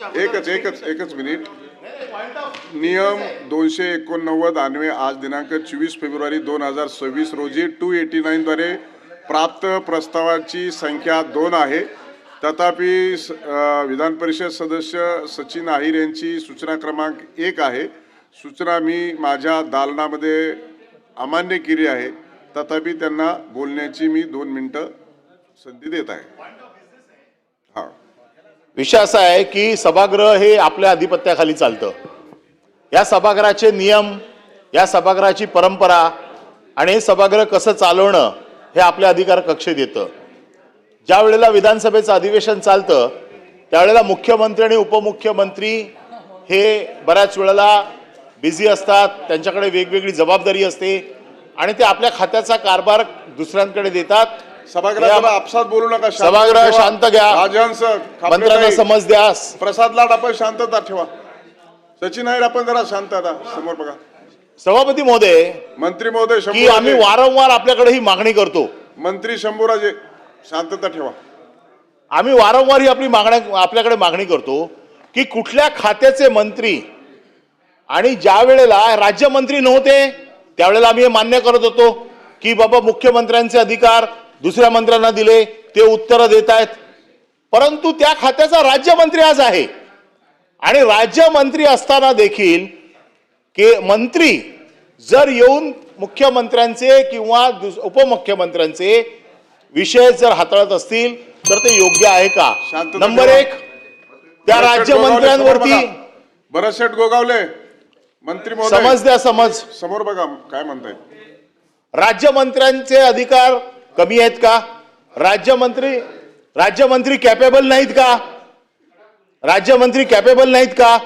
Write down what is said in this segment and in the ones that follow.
एकच मिनिट. नियम 289 अन्वये आज दिनांक 24 फेब्रुवारी 2026 रोजी 289 द्वारे प्राप्त प्रस्तावाची संख्या 2 आहे. तथापि विधान परिषद सदस्य सचिन आहिर यांची सूचना क्रमांक 1 आहे. सूचना मी माझ्या दालनामध्ये अमान्य केली आहे. तथापि त्यांना बोलण्याची मी 2 मिनिटं संधी देत आहे. विषय असा आहे की सभागृह हे आपल्या अधिपत्याखाली चालतं. या सभागृहाचे नियम, या सभागृहाची परंपरा आणि हे सभागृह कसं चालवणं हे आपल्या अधिकार कक्षेत येतं. ज्या वेळेला विधानसभेचं अधिवेशन चालतं त्यावेळेला मुख्यमंत्री आणि उपमुख्यमंत्री हे बऱ्याच वेळेला बिझी असतात, त्यांच्याकडे वेगवेगळी जबाबदारी असते आणि ते आपल्या खात्याचा कारभार दुसऱ्यांकडे देतात. सभागृहाला आपसात बोलू नका. सभागृह शांत घ्या. राजहंस मंत्र्यांना समज द्या. प्रसाद लाड आपण शांतता ठेवा. सचिन आहिर आपण जरा शांतता समोर बघा. सभापती महोदय, मंत्री महोदय, की आम्ही वारंवार आपल्याकडे ही मागणी करतो. मंत्री शंभूराजे शांतता ठेवा. आम्ही वारंवार ही आपल्याकडे मागणी करतो की कुठल्या खात्याचे मंत्री, आणि ज्या वेळेला राज्यमंत्री नव्हते त्यावेळेला आम्ही हे मान्य करत होतो की बाबा मुख्यमंत्र्यांचे अधिकार दुसऱ्या मंत्र्यांना दिले, ते उत्तर देत आहेत. परंतु त्या खात्याचा राज्यमंत्री आज आहे आणि राज्यमंत्री असताना देखील मंत्री जर येऊन मुख्यमंत्र्यांचे किंवा उपमुख्यमंत्र्यांचे विषय जर हाताळत असतील तर ते योग्य आहे का? नंबर 1, त्या राज्यमंत्र्यांवरती भरतशेठ गोगावले मंत्री महोदय समज द्या. समज समोर बघा काय म्हणताय. राज्यमंत्र्यांचे अधिकार कमी आहेत का? राज्यमंत्री कॅपेबल नाहीत का? राज्यमंत्री कॅपेबल नाहीत का?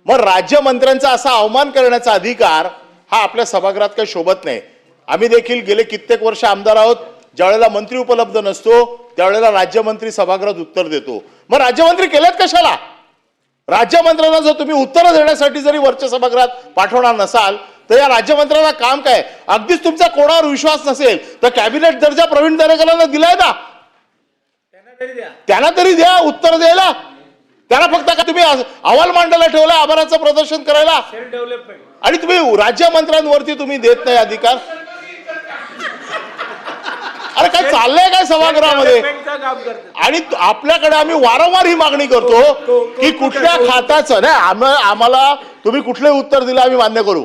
मग राज्यमंत्र्यांचा असा अवमान करण्याचा अधिकार हा आपल्या सभागृहात काही शोभत नाही. आम्ही देखील गेले कित्येक वर्ष आमदार आहोत. ज्या वेळेला मंत्री उपलब्ध नसतो त्यावेळेला राज्यमंत्री सभागृहात उत्तर देतो. मग राज्यमंत्री केलेत कशाला? राज्यमंत्र्यांना जर तुम्ही उत्तर देण्यासाठी जरी वरच्या सभागृहात पाठवणार नसाल तर या राज्यमंत्र्यांना काम काय? अगदीच तुमचा कोणावर विश्वास नसेल तर कॅबिनेट दर्जा प्रवीण दरेकरांना दिलाय ना, त्यांना तरी द्या उत्तर द्यायला. त्यांना फक्त का तुम्ही अहवाल मांडायला ठेवला, आभाराचं प्रदर्शन करायला, आणि तुम्ही राज्यमंत्र्यांवरती तुम्ही देत नाही अधिकार. अरे काय चाललंय काय सभागृहामध्ये? आणि आपल्याकडे आम्ही वारंवार ही मागणी करतो की कुठल्या खात्याचं नाही, आम्हाला तुम्ही कुठले उत्तर दिलं आम्ही मान्य करू,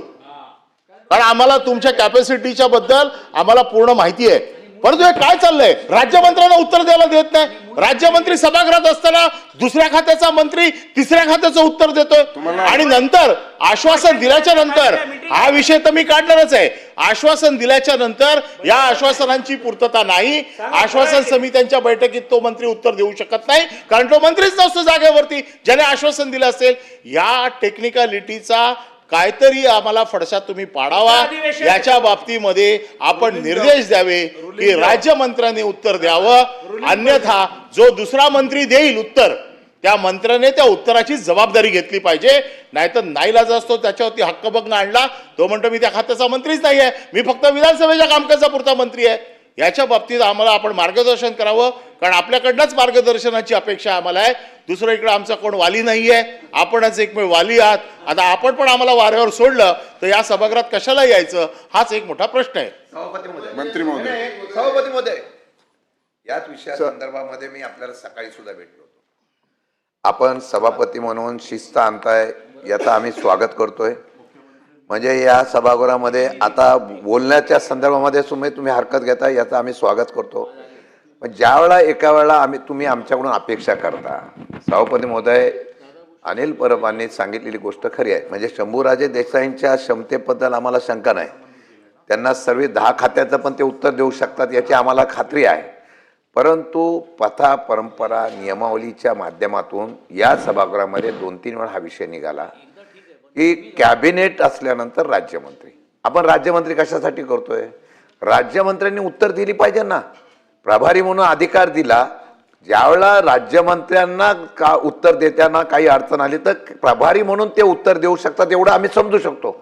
कारण आम्हाला तुमच्या कॅपॅसिटीच्या बद्दल आम्हाला पूर्ण माहिती आहे. परंतु हे काय चाललंय? राज्यमंत्र्यांना उत्तर द्यायला देत नाही. राज्यमंत्री सभागृहात असताना दुसऱ्या खात्याचा मंत्री तिसऱ्या खात्याचं उत्तर देतोय आणि नंतर आश्वासन दिल्याच्या नंतर, हा विषय तर मी काढणारच आहे, आश्वासन दिल्याच्या नंतर या आश्वासनांची पूर्तता नाही. आश्वासन समित्यांच्या बैठकीत तो मंत्री उत्तर देऊ शकत नाही कारण तो मंत्रीच नसतो जागेवरती ज्याने आश्वासन दिलं असेल. या टेक्निकॅलिटीचा काहीतरी आम्हाला फडशा तुम्ही पाडावा. याच्या बाबतीमध्ये आपण निर्देश द्यावे की राज्यमंत्र्यांनी उत्तर द्यावं, अन्यथा जो दुसरा मंत्री देईल उत्तर त्या मंत्र्याने त्या उत्तराची जबाबदारी घेतली पाहिजे. नाहीतर नाईलाज असतो त्याच्यावरती हक्कभंग आणला, तो म्हणतो मी त्या खात्याचा मंत्रीच नाही आहे, मी फक्त विधानसभेच्या कामकाजापुरता मंत्री आहे. याच्या बाबतीत आम्हाला आपण मार्गदर्शन करावं, कारण आपल्याकडनंच मार्गदर्शनाची अपेक्षा आम्हाला आहे. दुसरं इकडे आमचा कोण वाली नाही आहे, आपणच एकमेव वाली आहात. आता आपण पण आम्हाला वाऱ्यावर सोडलं तर या सभागृहात कशाला यायचं, हाच एक मोठा प्रश्न आहे. मंत्री महोदय, सभापती महोदय, याच विषयासंदर्भामध्ये मी आपल्याला सकाळी सुद्धा भेटलो होतो. आपण सभापती म्हणून शिस्त आणताय याचं आम्ही स्वागत करतोय. म्हणजे या सभागृहामध्ये आता बोलण्याच्या संदर्भामध्ये तुम्ही हरकत घेता याचं आम्ही स्वागत करतो. पण ज्या वेळेला एका वेळेला तुम्ही आमच्याकडून अपेक्षा करता, सभापती महोदय, अनिल परबांनी सांगितलेली गोष्ट खरी आहे. म्हणजे शंभूराजे देसाईंच्या क्षमतेबद्दल आम्हाला शंका नाही. त्यांना सर्व 10 खात्याचं पण ते उत्तर देऊ शकतात याची आम्हाला खात्री आहे. परंतु प्रथा परंपरा नियमावलीच्या माध्यमातून या सभागृहामध्ये 2-3 वेळा हा विषय निघाला की कॅबिनेट असल्यानंतर राज्यमंत्री. आपण राज्यमंत्री कशासाठी करतोय? राज्यमंत्र्यांनी उत्तर दिली पाहिजे ना. प्रभारी म्हणून अधिकार दिला, ज्यावेळेला राज्यमंत्र्यांना का उत्तर देताना काही अडचण आली तर प्रभारी म्हणून ते उत्तर देऊ शकतात एवढं आम्ही समजू शकतो.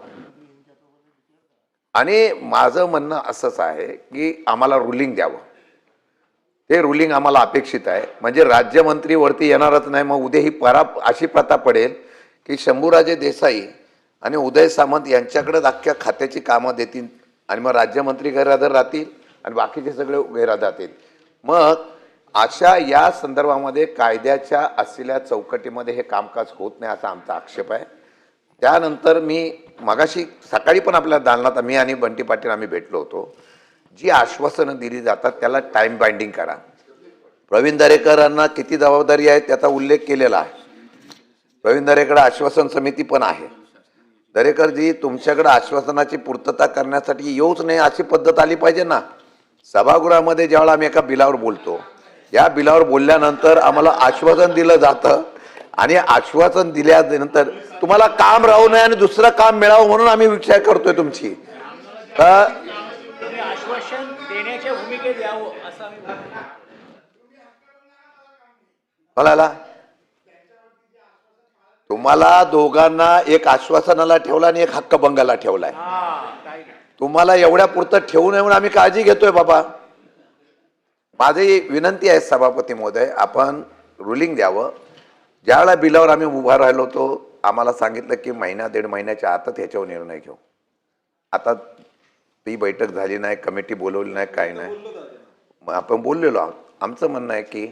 आणि माझं म्हणणं असंच आहे की आम्हाला रुलिंग द्यावं. ते रुलिंग आम्हाला अपेक्षित आहे. म्हणजे राज्यमंत्रीवरती येणारच नाही. मग उद्या ही अशी प्रथा पडेल की शंभूराजे देसाई आणि उदय सामंत यांच्याकडे अख्ख्या खात्याची कामं देतील आणि मग राज्यमंत्री गैरहजर राहतील आणि बाकीचे सगळे गैरहजर राहतील. मग अशा या संदर्भामध्ये कायद्याच्या असलेल्या चौकटीमध्ये हे कामकाज होत नाही असा आमचा आक्षेप आहे. त्यानंतर मी मगाशी सकाळी पण आपल्या दालनात मी आणि बंटी पाटील आम्ही भेटलो होतो. जी आश्वासनं दिली जातात त्याला टाइम बाइंडिंग करा. प्रवीण दरेकरांना किती जबाबदारी आहे त्याचा उल्लेख केलेला आहे. प्रवीण दरेकर आश्वासन समिती पण आहे. दरेकरजी तुमच्याकडे आश्वासनाची पूर्तता करण्यासाठी येऊच नाही अशी पद्धत आली पाहिजे ना. सभागृहामध्ये ज्यावेळेला आम्ही एका बिलावर बोलतो, या बिलावर बोलल्यानंतर आम्हाला आश्वासन दिलं जातं आणि आश्वासन दिल्यानंतर तुम्हाला काम राहू नये आणि दुसरं काम मिळावं म्हणून आम्ही विचार करतोय तुमची. तर आश्वासन देण्याच्या भूमिकेत यावं असं मला तुम्हाला दोघांना एक आश्वासनाला ठेवला आणि एक हक्कभंगाला ठेवलाय. तुम्हाला एवढ्या पुरतं ठेवू नये म्हणून आम्ही काळजी घेतोय बाबा. माझी विनंती आहे सभापती महोदय, आपण रुलिंग द्यावं. ज्यावेळेला बिलावर आम्ही उभा राहिलो होतो आम्हाला सांगितलं की महिना 1.5 महिन्याच्या आतच ह्याच्यावर निर्णय घेऊ. आता ती बैठक झाली नाही, कमिटी बोलवली नाही, काय नाही. मग आपण बोललेलो आहोत. आमचं म्हणणं आहे की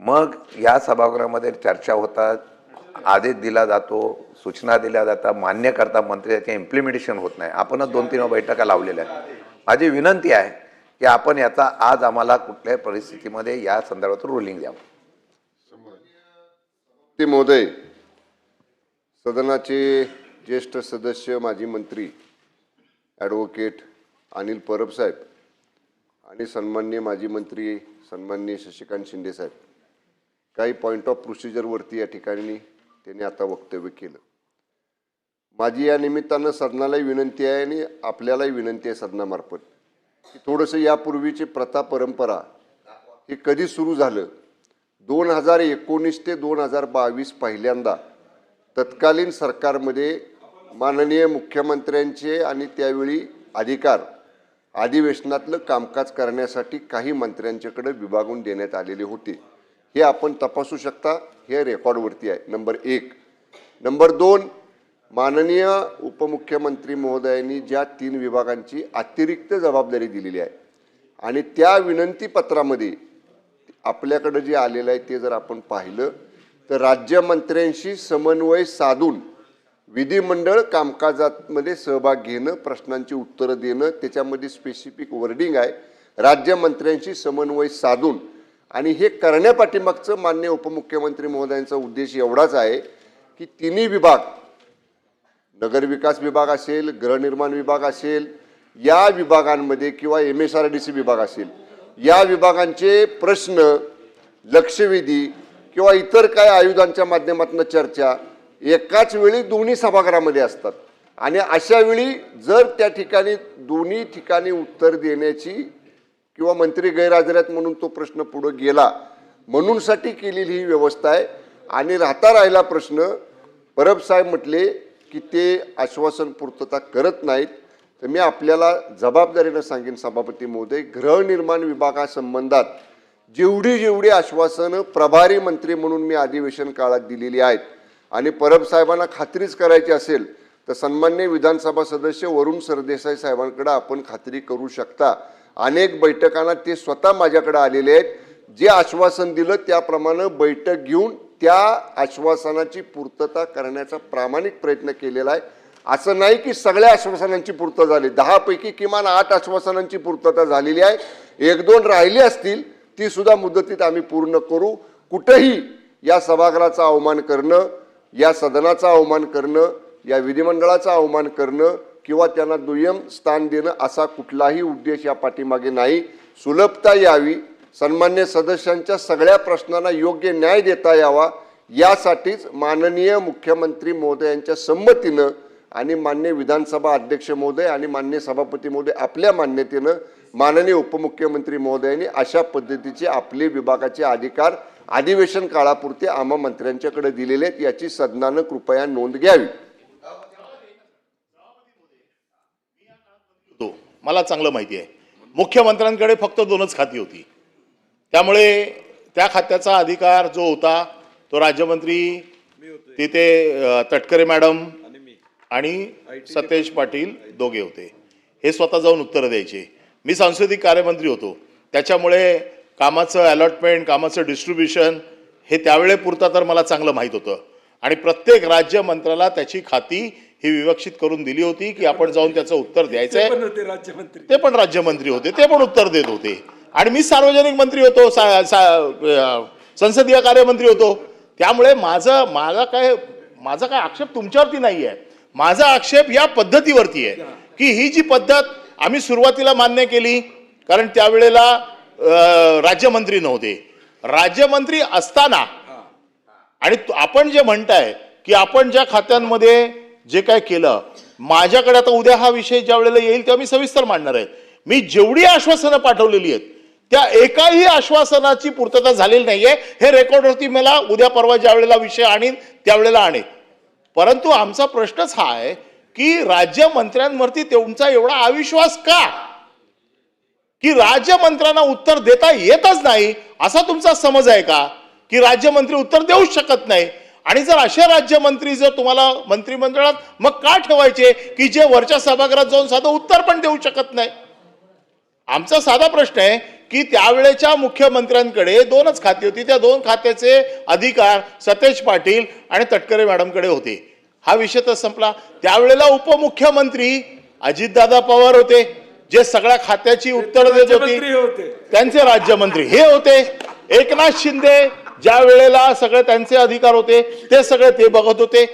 मग या सभागृहामध्ये चर्चा होतात, आदेश दिला जातो, सूचना दिल्या जातात, मान्य करता मंत्री, त्याचे इम्प्लिमेंटेशन होत नाही. आपणच 2-3 बैठका लावलेल्या आहेत. माझी विनंती आहे की आपण याचा आज आम्हाला कुठल्याही परिस्थितीमध्ये या संदर्भात रुलिंग द्यावं. ते महोदय, सदनाचे ज्येष्ठ सदस्य माजी मंत्री ॲडव्होकेट अनिल परब साहेब आणि सन्माननीय माजी मंत्री सन्माननीय शशिकांत शिंदे साहेब, काही पॉईंट ऑफ प्रोसिजरवरती या ठिकाणी त्यांनी आता वक्तव्य केलं. माझी या निमित्तानं सदनालाही विनंती आहे आणि आपल्यालाही विनंती आहे सदनामार्फत की थोडंसं यापूर्वीची प्रथा परंपरा हे कधी सुरू झालं. 2019 ते 2022 पहिल्यांदा तत्कालीन सरकारमध्ये माननीय मुख्यमंत्र्यांचे आणि त्यावेळी अधिकार अधिवेशनातलं कामकाज करण्यासाठी काही मंत्र्यांच्याकडे विभागून देण्यात आलेले होते. हे आपण तपासू शकता, हे रेकॉर्डवरती आहे. नंबर 1. नंबर 2, माननीय उपमुख्यमंत्री महोदयांनी ज्या 3 विभागांची अतिरिक्त जबाबदारी दिलेली आहे आणि त्या विनंतीपत्रामध्ये आपल्याकडे जे आलेलं आहे ते जर आपण पाहिलं तर राज्यमंत्र्यांशी समन्वय साधून विधिमंडळ कामकाजामध्ये सहभाग घेणं, प्रश्नांची उत्तरं देणं, त्याच्यामध्ये स्पेसिफिक वर्डिंग आहे राज्यमंत्र्यांशी समन्वय साधून. आणि हे करण्यापाठीमागचं माननीय उपमुख्यमंत्री महोदयांचा उद्देश एवढाच आहे की तिन्ही विभाग, नगरविकास विभाग असेल, गृहनिर्माण विभाग असेल, या विभागांमध्ये किंवा MSRDC विभाग असेल, या विभागांचे प्रश्न, लक्षवेधी किंवा इतर काय आयुधांच्या माध्यमातून चर्चा एकाच वेळी दोन्ही सभागृहामध्ये असतात. आणि अशा वेळी जर त्या ठिकाणी दोन्ही ठिकाणी उत्तर देण्याची किंवा मंत्री गैरहजर आहेत म्हणून तो प्रश्न पुढे गेला म्हणूनसाठी केलेली ही व्यवस्था आहे. आणि राहिला प्रश्न, परब साहेब म्हटले की ते आश्वासन पूर्तता करत नाहीत, तर मी आपल्याला जबाबदारीनं सांगेन सभापती महोदय, गृहनिर्माण विभागासंबंधात जेवढी आश्वासनं प्रभारी मंत्री म्हणून मी अधिवेशन काळात दिलेली आहेत आणि परब साहेबांना खात्रीच करायची असेल तर सन्माननीय विधानसभा सदस्य वरुण सरदेसाई साहेबांकडे आपण खात्री करू शकता. अनेक बैठकांना ते स्वतः माझ्याकडे आलेले आहेत. जे आश्वासन दिलं त्याप्रमाणे बैठक घेऊन त्या आश्वासनाची पूर्तता करण्याचा प्रामाणिक प्रयत्न केलेला आहे. असं नाही की सगळ्या आश्वासनांची पूर्तता झाली, 10 पैकी किमान 8 आश्वासनांची पूर्तता झालेली आहे. 1-2 राहिली असतील ती सुद्धा मुदतीत आम्ही पूर्ण करू. कुठेही या सभागृहाचा अवमान करणं, या सदनाचा अवमान करणं, या विधिमंडळाचा अवमान करणं किंवा त्यांना दुय्यम स्थान देणं असा कुठलाही उद्देश या पाठीमागे नाही. सुलभता यावी, सन्मान्य सदस्यांच्या सगळ्या प्रश्नांना योग्य न्याय देता यावा, यासाठीच माननीय मुख्यमंत्री महोदयांच्या संमतीनं आणि माननीय विधानसभा अध्यक्ष महोदय आणि माननीय सभापती महोदय आपल्या मान्यतेनं माननीय उपमुख्यमंत्री महोदयांनी अशा पद्धतीचे आपले विभागाचे अधिकार अधिवेशन काळापुरते आम्हा मंत्र्यांच्याकडे दिलेले आहेत. याची सदनानं कृपया नोंद घ्यावी. मला चांगलं माहिती आहे मुख्यमंत्र्यांकडे फक्त 2च खाती होती. त्यामुळे त्या खात्याचा अधिकार जो होता तो राज्यमंत्री तिथे तटकरे मॅडम आणि सतेज पाटील दोघे होते. हे स्वतः जाऊन उत्तरं द्यायचे. मी सांस्कृतिक कार्यमंत्री होतो, त्याच्यामुळे कामाचं अलॉटमेंट, कामाचं डिस्ट्रीब्युशन हे त्यावेळेपुरता तर मला चांगलं माहीत होतं आणि प्रत्येक राज्यमंत्र्याला त्याची खाती ही विवक्षित करून दिली होती की आपण जाऊन त्याचं उत्तर द्यायचं आहे. ते पण राज्यमंत्री होते, ते पण उत्तर देत होते आणि मी सार्वजनिक मंत्री होतो, संसदीय कार्यमंत्री होतो. त्यामुळे माझा काय आक्षेप तुमच्यावरती नाही आहे. माझा आक्षेप या पद्धतीवरती आहे की ही जी पद्धत आम्ही सुरुवातीला मान्य केली, कारण त्यावेळेला राज्यमंत्री नव्हते. राज्यमंत्री असताना आणि आपण जे म्हणताय की आपण ज्या खात्यांमध्ये जे काय केलं, माझ्याकडे आता उद्या हा विषय ज्या वेळेला येईल तेव्हा मी सविस्तर मांडणार आहे. मी जेवढी आश्वासनं पाठवलेली आहेत त्या एकाही आश्वासनाची पूर्तता झालेली नाहीये. हे रेकॉर्डवरती मला उद्या परवा ज्या वेळेला विषय आणीन त्यावेळेला आणेन. परंतु आमचा प्रश्नच हा आहे की राज्यमंत्र्यांवरती तुमचा एवढा अविश्वास का, की राज्यमंत्र्यांना उत्तर देता येतच नाही असा तुमचा समज आहे का, की राज्यमंत्री उत्तर देऊच शकत नाही? आणि जर असे राज्यमंत्री जर तुम्हाला मंत्रिमंडळात मग का ठेवायचे की जे वरच्या सभागृहात जाऊन साधं उत्तर पण देऊ शकत नाही? आमचा साधा प्रश्न आहे की त्यावेळेच्या मुख्यमंत्र्यांकडे 2च खाती होती, त्या 2 खात्याचे अधिकार सतेज पाटील आणि तटकरे मॅडमकडे होते. हा विषय तर संपला. त्यावेळेला उपमुख्यमंत्री अजितदादा पवार होते, जे सगळ्या खात्याची उत्तर देत होते, त्यांचे राज्यमंत्री हे होते. एकनाथ शिंदे ज्या वेळेला सगळे त्यांचे अधिकार होते ते सगळे ते बघत होते.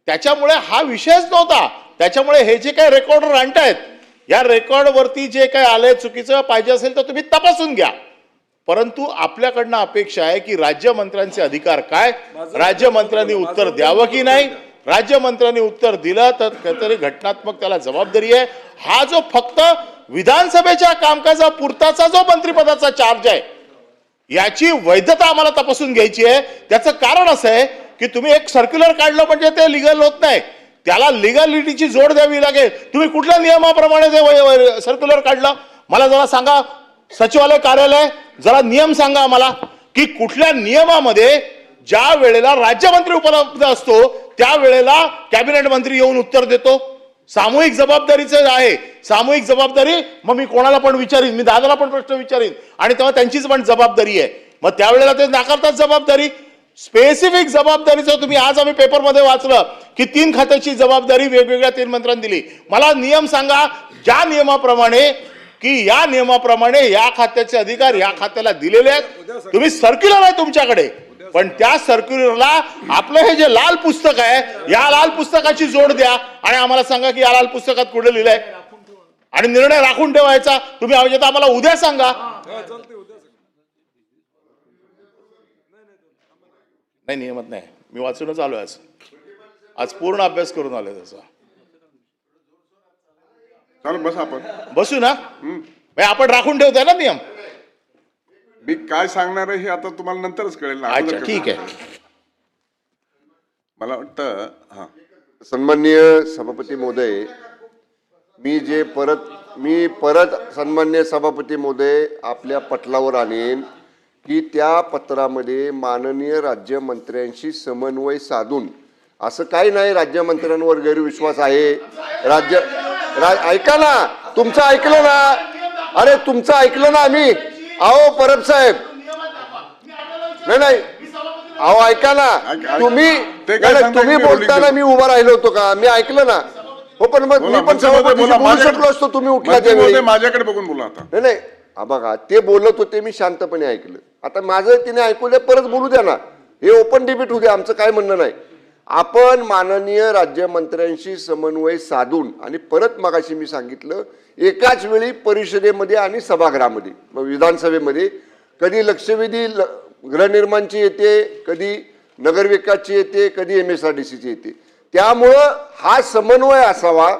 त्याच्यामुळे हा विषयच नव्हता. त्याच्यामुळे हे जे काही रेकॉर्डर आणतायत, या रेकॉर्डवरती जे काही आलंय चुकीचं पाहिजे असेल तर तुम्ही तपासून घ्या. परंतु आपल्याकडनं अपेक्षा आहे की राज्यमंत्र्यांचे अधिकार काय, राज्यमंत्र्यांनी उत्तर द्यावं की नाही. राज्यमंत्र्यांनी उत्तर दिलं तर काहीतरी घटनात्मक त्याला जबाबदारी आहे. हा जो फक्त विधानसभेच्या कामकाजापुरताचा जो मंत्रिपदाचा चार्ज आहे याची वैधता आम्हाला तपासून घ्यायची आहे. त्याचं कारण असं आहे की तुम्ही एक सर्क्युलर काढलं म्हणजे ते लिगल होत नाही, त्याला लिगलिटीची जोड द्यावी लागेल. तुम्ही कुठल्या नियमाप्रमाणे ते सर्क्युलर काढलं मला जरा सांगा. सचिवालय कार्यालय जरा नियम सांगा आम्हाला की कुठल्या नियमामध्ये ज्या वेळेला राज्यमंत्री उपलब्ध असतो त्यावेळेला कॅबिनेट मंत्री येऊन उत्तर देतो. सामूहिक जबाबदारीचं आहे. सामूहिक जबाबदारी मग मी कोणाला पण विचारीन, मी दादाला पण प्रश्न विचारीन आणि तेव्हा त्यांचीच पण जबाबदारी आहे. मग त्यावेळेला ते नाकारतात जबाबदारी. स्पेसिफिक जबाबदारीचं तुम्ही आज आम्ही पेपरमध्ये वाचलं की 3 खात्याची जबाबदारी वेगवेगळ्या 3 मंत्र्यांनी दिली. मला नियम सांगा ज्या नियमाप्रमाणे की या नियमाप्रमाणे या खात्याचे अधिकार या खात्याला दिलेले आहेत. तुम्ही सर्क्युलर आहे तुमच्याकडे, पण त्या सर्क्युलरला आपलं हे जे लाल पुस्तक आहे या लाल पुस्तकाची जोड द्या आणि आम्हाला सांगा की या लाल पुस्तकात कुठे लिहिलंय आणि निर्णय राखून ठेवायचा. तुम्ही आम्हाला उद्या सांगा. नाही नियमात नाही, मी वाचूनच आलोय. आज पूर्ण अभ्यास करून आलोय त्याचा. चालेल बस आपण बसू ना. आपण राखून ठेवताय ना नियम. मी काय सांगणार आहे हे आता तुम्हाला नंतरच कळेल ना. अच्छा ठीक आहे. मला वाटतं हा सन्माननीय सभापती महोदय, मी परत सन्माननीय सभापती महोदय आपल्या पटलावर आणेन की त्या पत्रामध्ये माननीय राज्यमंत्र्यांशी समन्वय साधून, असं काही नाही राज्यमंत्र्यांवर गैरविश्वास आहे. ऐका ना, तुमचं ऐकलं ना, अरे तुमचं ऐकलं ना आम्ही. अहो परब साहेब, नाही अहो ऐका ना, तुम्ही बोलताना मी उभा राहिलो होतो का? मी ऐकलं ना. हो पण मग मी पण सभापतीशी बोलू शकलो असतो, तुम्ही उठला त्यावेळी. माझ्याकडे बघून बोला आता. नाही बघा, ते बोलत होते, मी शांतपणे ऐकलं. आता माझं तिने ऐकू दे, परत बोलू द्या ना. हे ओपन डिबेट होऊ द्या, आमचं काय म्हणणं नाही. आपण माननीय राज्यमंत्र्यांशी समन्वय साधून आणि परत मगाशी मी सांगितलं एकाच वेळी परिषदेमध्ये आणि सभागृहामध्ये, मग विधानसभेमध्ये कधी लक्षवेधी गृहनिर्माणची येते, कधी नगरविकासची येते, कधी MSRDCची येते. त्यामुळं हा समन्वय असावा.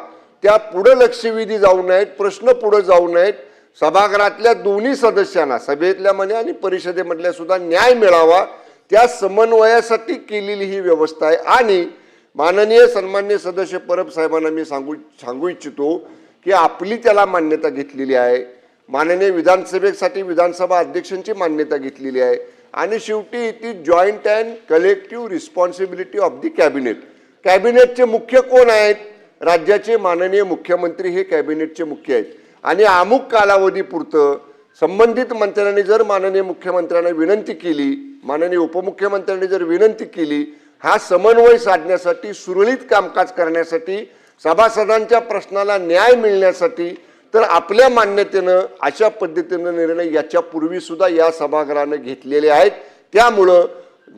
त्या पुढे लक्षवेधी जाऊ नयेत, प्रश्न पुढे जाऊ नयेत. सभागृहातल्या दोन्ही सदस्यांना, सभेतल्या म्हणे आणि परिषदेमधल्या सुद्धा न्याय मिळावा, त्या समन्वयासाठी केलेली ही व्यवस्था आहे. आणि माननीय सन्माननीय सदस्य परब साहेबांना मी सांगू इच्छितो की आपली त्याला मान्यता घेतलेली आहे. माननीय विधानसभेसाठी विधानसभा अध्यक्षांची मान्यता घेतलेली आहे आणि शेवटी it is joint and collective responsibility of the cabinet. कॅबिनेटचे मुख्य कोण आहेत? राज्याचे माननीय मुख्यमंत्री हे कॅबिनेटचे मुख्य आहेत आणि अमुक कालावधीपुरतं संबंधित मंत्र्यांनी जर माननीय मुख्यमंत्र्यांना विनंती केली, माननीय उपमुख्यमंत्र्यांनी जर विनंती केली, हा समन्वय साधण्यासाठी, सुरळीत कामकाज करण्यासाठी, सभासदांच्या प्रश्नाला न्याय मिळण्यासाठी, तर आपल्या मान्यतेनं अशा पद्धतीनं निर्णय याच्यापूर्वी सुद्धा या सभागृहानं घेतलेले आहेत. त्यामुळं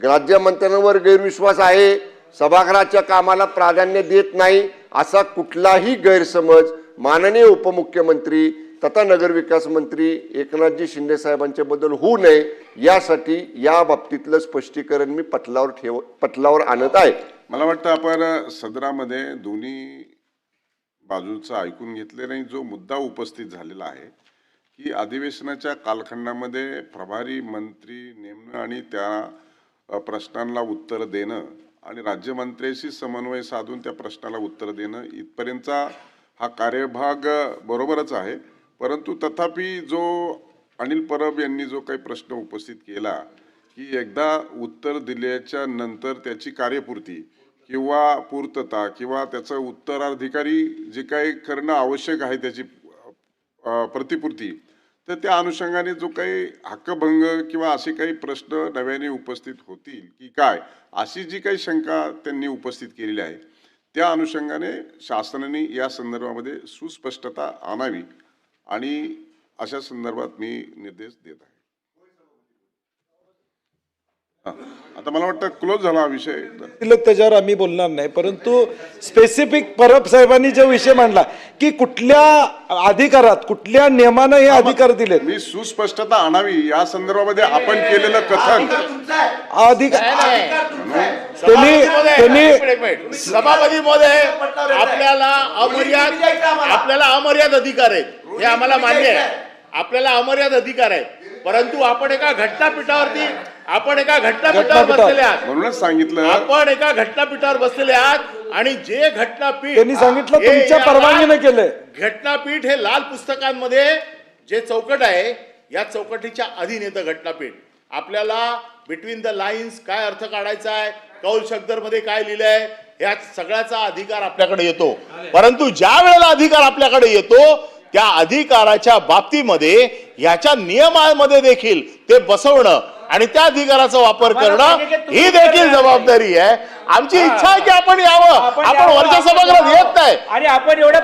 राज्यमंत्र्यांवर गैरविश्वास आहे, सभागृहाच्या कामाला प्राधान्य देत नाही असा कुठलाही गैरसमज माननीय उपमुख्यमंत्री तथा नगरविकास मंत्री एकनाथजी शिंदे साहेबांच्या बद्दल होऊ नये यासाठी या बाबतीतलं स्पष्टीकरण मी पटलावर आणत आहे. मला वाटतं आपण सदनामध्ये दोन्ही बाजूचं ऐकून घेतले आणि जो मुद्दा उपस्थित झालेला आहे की अधिवेशनाच्या कालखंडामध्ये प्रभारी मंत्री नेमणं आणि त्या प्रश्नांना उत्तर देणं आणि राज्यमंत्र्यांशी समन्वय साधून त्या प्रश्नाला उत्तर देणं इथपर्यंतचा हा कार्यभाग बरोबरच आहे. परंतु तथापि जो अनिल परब यांनी जो काही प्रश्न उपस्थित केला की एकदा उत्तर दिल्याच्या नंतर त्याची कार्यपूर्ती किंवा पूर्तता किंवा त्याचं उत्तराधिकारी जे काही करणं आवश्यक आहे त्याची प्रतिपूर्ती, तर त्या अनुषंगाने जो काही हक्कभंग किंवा असे काही प्रश्न नव्याने उपस्थित होतील की काय, अशी जी काही शंका त्यांनी उपस्थित केलेली आहे, त्या अनुषंगाने शासनाने या संदर्भामध्ये सुस्पष्टता आणावी आणि अशा संदर्भात मी निर्देश देत आहे. आता मला वाटतं क्लोज झाला हा विषय. त्याच्यावर आम्ही बोलणार नाही, परंतु स्पेसिफिक परब साहेबांनी जो विषय मांडला की कुठल्या अधिकारात कुठल्या नियमानं हे अधिकार दिले, मी सुस्पष्टता आणावी या संदर्भामध्ये आपण केलेलं कथन सभापती महोदय, आपल्याला अमर्याद अधिकार आहेत हे आम्हाला मान्य आहे. आपल्याला अमर्याद अधिकार आहेत, परंतु आपण एका घटनापीठावर बसलेले आहात. म्हणूनच सांगितलं आपण एका घटनापीठावर बसलेले आहात आणि जे घटनापीठ त्यांनी सांगितलं तुमच्या परवानगीने केलंय. घटनापीठ हे लाल पुस्तकांमध्ये जे चौकट आहे या चौकटीच्या अधीन येतं घटनापीठ. आपल्याला बिटवीन द लाईन्स काय अर्थ काढायचा आहे, कौल शब्दर मध्ये काय लिहिलंय, या सगळ्याचा अधिकार आपल्याकडे येतो. परंतु ज्या वेळेला अधिकार आपल्याकडे येतो त्या अधिकाराच्या बाबतीमध्ये याच्या नियमांमध्ये देखील ते बसवणं आणि त्या अधिकाराचा वापर करणं ही देखील जबाबदारी आहे. आमची इच्छा आहे की आपण यावं, आपण वरच्या सभागृहात येत नाही आणि आपण एवढं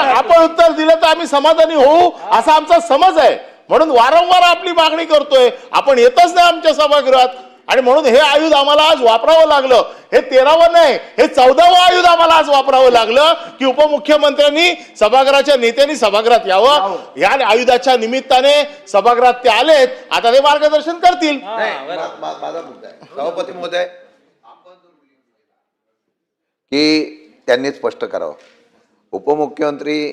आपण उत्तर दिलं तर आम्ही समाधानी होऊ असा आमचा समज आहे. म्हणून वारंवार आपली मागणी करतोय, आपण येतच नाही आमच्या सभागृहात आणि म्हणून हे आयुध आम्हाला आज वापरावं लागलं. हे 13वं नाही, हे 14वं आयुध आम्हाला आज वापरावं लागलं की उपमुख्यमंत्र्यांनी सभागृहाच्या नेत्यांनी सभागृहात यावं. या आयुधाच्या निमित्ताने सभागृहात ते आलेत, आता ते मार्गदर्शन करतील. माझा मुद्दा आहे सभापती महोदय की त्यांनी स्पष्ट करावं. उपमुख्यमंत्री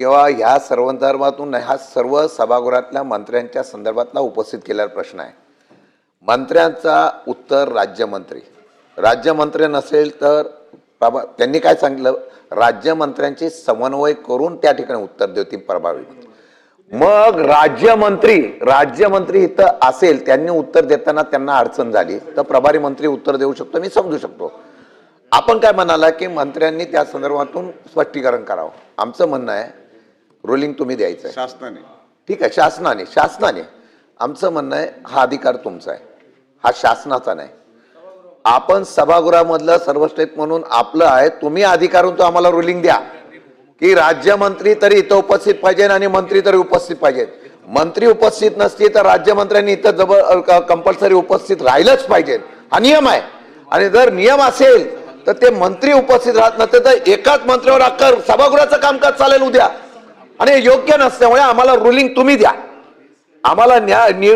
किंवा ह्या सर्व संदर्भातून हा सर्व सभागृहातल्या मंत्र्यांच्या संदर्भातला उपस्थित केलेला प्रश्न आहे. मंत्र्यांचा उत्तर राज्यमंत्री नसेल तर त्यांनी काय सांगितलं, राज्यमंत्र्यांचे समन्वय करून त्या ठिकाणी उत्तर देतील प्रभावी. मग राज्यमंत्री इथं असेल, त्यांनी उत्तर देताना त्यांना अडचण झाली तर प्रभारी मंत्री उत्तर देऊ शकतो, मी समजू शकतो. आपण काय म्हणाला की मंत्र्यांनी त्या संदर्भातून स्पष्टीकरण करावं. आमचं म्हणणं आहे रुलिंग तुम्ही द्यायचं आहे शासनाने, ठीक आहे, शासनाने. आमचं म्हणणं आहे हा अधिकार तुमचा आहे, हा शासनाचा नाही. आपण सभागृहामधलं सर्वश्रेष्ठ म्हणून आपलं आहे, तुम्ही अधिकारून तो आम्हाला रुलिंग द्या की राज्यमंत्री तरी इथं उपस्थित पाहिजे आणि मंत्री तरी उपस्थित पाहिजेत. मंत्री उपस्थित नसतील तर राज्यमंत्र्यांनी इथं कंपल्सरी उपस्थित राहिलंच पाहिजे, हा नियम आहे. आणि जर नियम असेल तर ते मंत्री उपस्थित राहत नसते तर एकाच मंत्र्यावर अख्खा सभागृहाचं कामकाज चालेल उद्या, आणि योग्य नसल्यामुळे आम्हाला रुलिंग तुम्ही द्या, आम्हाला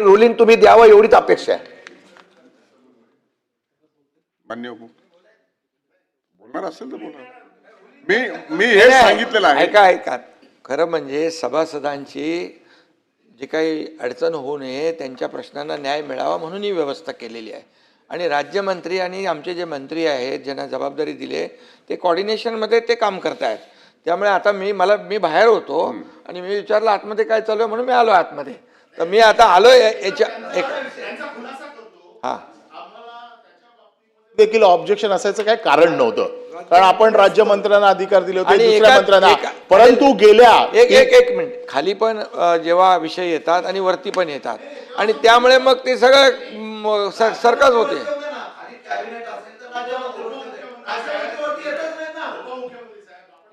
रुलिंग तुम्ही द्यावं एवढीच अपेक्षा आहे. मान्य बोलणार असेल तर बोला. मी हे सांगितलेलं आहे. ऐका खरं म्हणजे सभासदांची जी काही अडचण होऊ नये, त्यांच्या प्रश्नांना न्याय मिळावा म्हणून ही व्यवस्था केलेली आहे. आणि राज्यमंत्री आणि आमचे जे मंत्री आहेत ज्यांना जबाबदारी दिली ते कॉर्डिनेशनमध्ये ते काम करत आहेत. त्यामुळे आता मी बाहेर होतो आणि मी विचारलं आतमध्ये काय चालू आहे म्हणून मी आलो आतमध्ये. तर मी आता आलोय हा देखील ऑब्जेक्शन असायचं काय कारण नव्हतं, कारण आपण राज्यमंत्र्यांना अधिकार दिले होते, आणि दुसऱ्या एका- मंत्र्यांना. एका- परंतु गेल्या एक मिनिट खाली पण जेव्हा विषय येतात आणि वरती पण येतात आणि त्यामुळे मग ते सगळं सरकच होते.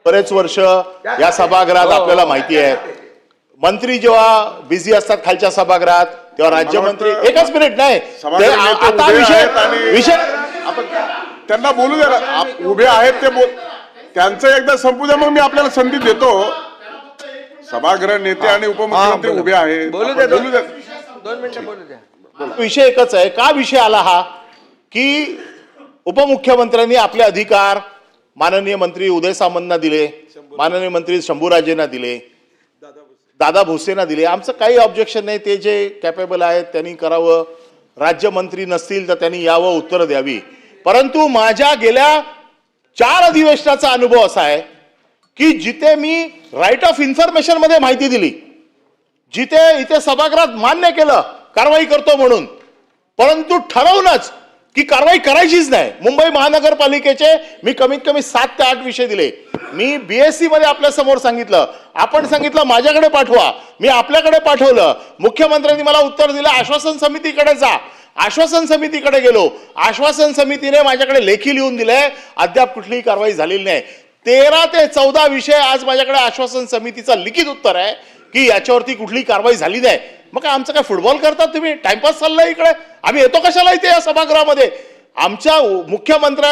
बरेच वर्ष या सभागृहात आपल्याला माहिती आहे, मंत्री जेव्हा बिझी असतात खालच्या सभागृहात तेव्हा राज्यमंत्री मला वाटतं एकच मिनिट नाही सभागृह नेते आता उभे विषय आहेत आणि- विषय आपण त्यांना बोलू द्या ना. उभे आहेत ते त्यांचं एकदा संपू द्या, मग मी आपल्याला संधी देतो. सभागृह नेते आणि उपमुख्यमंत्री उभे आहेत. बोलू आपण द्या बोलू द्या. 2 मिनिटं बोलू द्या. विषय एकच आहे. का विषय आला हा की उपमुख्यमंत्र्यांनी आपले अधिकार माननीय मंत्री उदय सामंतना दिले, माननीय मंत्री शंभूराजेंना दिले, दादा भुसेंना दिले. आमचं काही ऑब्जेक्शन नाही, ते जे कॅपेबल आहेत त्यांनी करावं. राज्यमंत्री नसतील तर त्यांनी यावं, उत्तरं द्यावी. परंतु माझ्या गेल्या 4 अधिवेशनाचा अनुभव असा आहे की जिथे मी राईट ऑफ इन्फॉर्मेशन मध्ये माहिती दिली, जिथे इथे सभागृहात मान्य केलं कारवाई करतो म्हणून, परंतु ठरवूनच की कारवाई करायचीच नाही. मुंबई महानगरपालिकेचे मी कमीत कमी 7 ते 8 विषय दिले. मी बीएससी मध्ये आपल्या समोर सांगितलं, आपण सांगितलं माझ्याकडे पाठवा, मी आपल्याकडे पाठवलं. मुख्यमंत्र्यांनी मला उत्तर दिलं आश्वासन समितीकडे जा. आश्वासन समितीकडे गेलो, आश्वासन समितीने माझ्याकडे लेखी लिहून दिलंय, अद्याप कुठलीही कारवाई झालेली नाही. 13 ते 14 विषय आज माझ्याकडे आश्वासन समितीचं लिखित उत्तर आहे की याच्यावरती कुठलीही कारवाई झाली नाही. मग काय आमचं काय फुटबॉल करतात तुम्ही, टाइमपास चाललाय इकडे? आम्ही येतो कशाला इथे या सभागृहामध्ये? आमच्या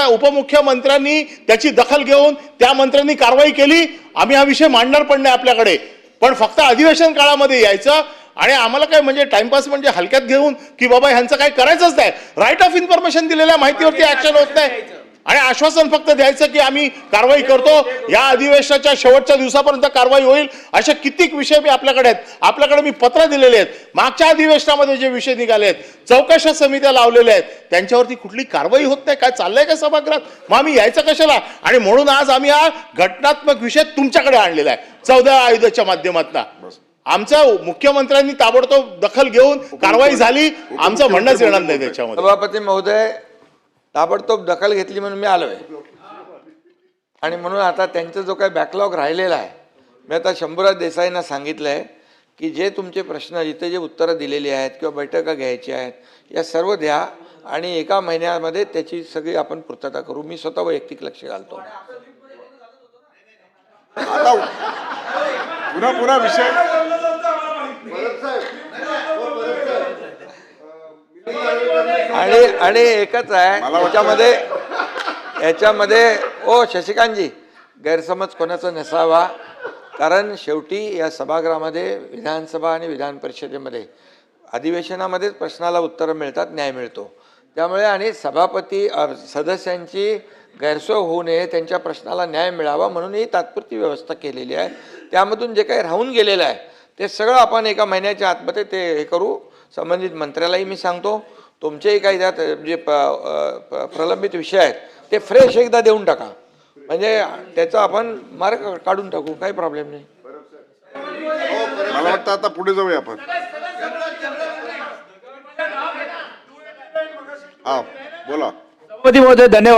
उपमुख्यमंत्र्यांनी त्याची दखल घेऊन त्या मंत्र्यांनी कारवाई केली. आम्ही हा विषय मांडणार पण नाही आपल्याकडे, पण फक्त अधिवेशन काळामध्ये यायचं आणि आम्हाला काय म्हणजे टाइमपास म्हणजे हलक्यात घेऊन की बाबा ह्यांचं काय करायचंच नाही. राईट ऑफ इन्फॉर्मेशन दिलेल्या माहितीवरती ऍक्शन होत नाही आणि आश्वासन फक्त द्यायचं की आम्ही कारवाई करतो, या अधिवेशनाच्या शेवटच्या दिवसापर्यंत कारवाई होईल. असे कित्येक विषय मी आपल्याकडे आहेत. आपल्याकडे मी पत्र दिलेले आहेत. मागच्या अधिवेशनामध्ये जे विषय निघाले आहेत, चौकशा समित्या लावलेल्या आहेत, त्यांच्यावरती कुठली कारवाई होत नाही. काय चाललंय का सभागृहात? मग आम्ही यायचं कशाला? आणि म्हणून आज आम्ही हा घटनात्मक विषय तुमच्याकडे आणलेला आहे 14 आयुधाच्या माध्यमातून. आमच्या मुख्यमंत्र्यांनी ताबडतोब दखल घेऊन कारवाई झाली, आमचं म्हणणंच येणार नाही त्याच्यामध्ये. सभापती महोदय, ताबडतोब दखल घेतली म्हणून मी आलोय आणि म्हणून आता त्यांचा जो काही बॅकलॉग राहिलेला आहे, मी आता शंभूराज देसाईंना सांगितलंय की जे तुमचे प्रश्न जिथे जे उत्तरं दिलेली आहेत किंवा बैठका घ्यायची आहेत या सर्व द्या आणि 1 महिन्यामध्ये त्याची सगळी आपण पूर्तता करू. मी स्वतः वैयक्तिक लक्ष घालतो. आता पुन्हा विषय आणि एकच आहे याच्यामध्ये ओ शशिकांतजी, गैरसमज कोणाचा नसावा, कारण शेवटी या सभागृहामध्ये विधानसभा आणि विधान परिषदेमध्ये अधिवेशनामध्येच प्रश्नाला उत्तरं मिळतात, न्याय मिळतो. त्यामुळे आणि सभापती सदस्यांची गैरसोय होऊ नये, त्यांच्या प्रश्नाला न्याय मिळावा म्हणून ही तात्पुरती व्यवस्था केलेली आहे. त्यामधून जे काही राहून गेलेलं आहे ते सगळं आपण 1 महिन्याच्या आतमध्ये ते हे करू. संबंधित मंत्र्यालाही मी सांगतो, तुमचेही काही त्यात जे प्रलंबित विषय आहेत ते फ्रेश एकदा देऊन टाका, म्हणजे त्याचा आपण मार्ग काढून टाकू, काही प्रॉब्लेम नाही. मला वाटतं आता पुढे जाऊया आपण. हा बोला. सभापती महोदय धन्यवाद.